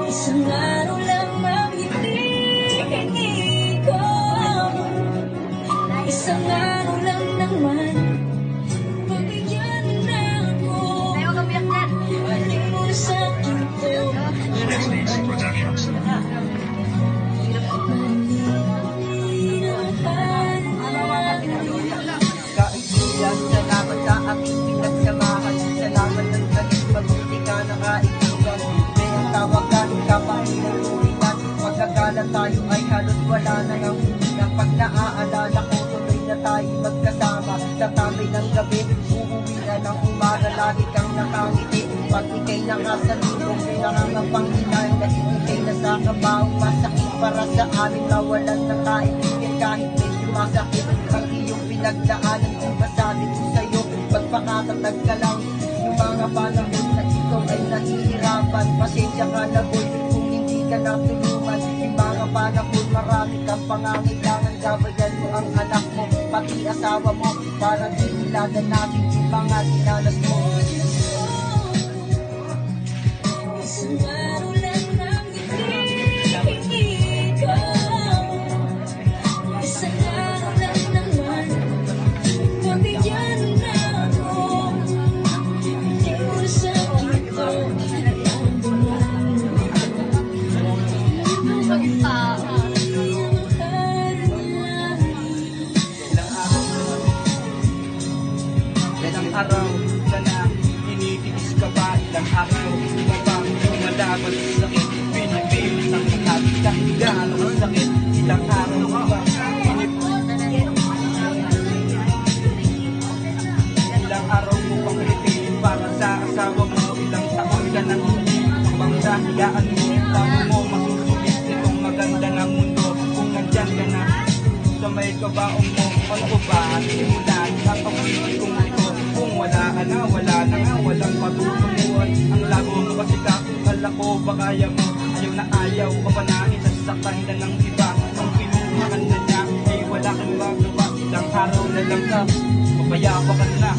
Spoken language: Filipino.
Isang araw lang ang hinihingi ko. Isang araw lang naman. Pabigyan na ako. Hindi mo sakit to. Kaibigan, salamat sa aking pinagsamahan. Salamat ng galing, mabuti ka na kaibigan. May ang tawagan, kapahinan ulitan. Magkakala tayo ay halos wala na ng ulitan. Pag naaalala ko, tuloy na tayo magkasama. Sa tambay ng gabi, uuwi na ng umaga. Lagi kang nakangiti. Pag ikay nakasalubong, nangangapanginan na ibigay na sa kabahong masakit para sa amin. Nawalan ng kaibigan kahit medyo masakit. Ang iyong pinagdaanan kung masabi ko sa'yo, magpakatatag ka lang. Yung mga panahon na ikaw ay nahihirapan, pasensya ka na boy kung hindi ka natulungan. Yung mga panahon marami kang pangangailangan, gabayan mo ang anak mo, pati asawa mo, para di iladan natin yung mga dinanas mo. Isang araw lang ang hinihingi ko. Isang araw lang naman. Pabigyan na ako. Hindi mo sakit to. Ilang araw ka na, tinitiis ka ba? Ilang araw ka ba lumalaban sa sakit? Pinipilit ang lahat kahit gaano ang sakit. Ilang araw ka ba? Ilang araw mo pang pinipilit para sa asawa mo. Ilang taon ka nang hindi pangdahiyaan mo. Paano mo masusulit itong maganda ng mundo? Kung nandyan ka na sa may kabaong mo, ano ba? Simulan ang pag-ibig kong ito. Kung wala ka na, wala na nga, walang patutunguhan. Ang labo mo kasi kakala ko ba kaya mo? Ayaw na ayaw ka pa namin, sasaktan ka ng iba. Ang pinuhaan na niya ay wala kang magawa. Ilang araw na lang ka, mapayapa ka na.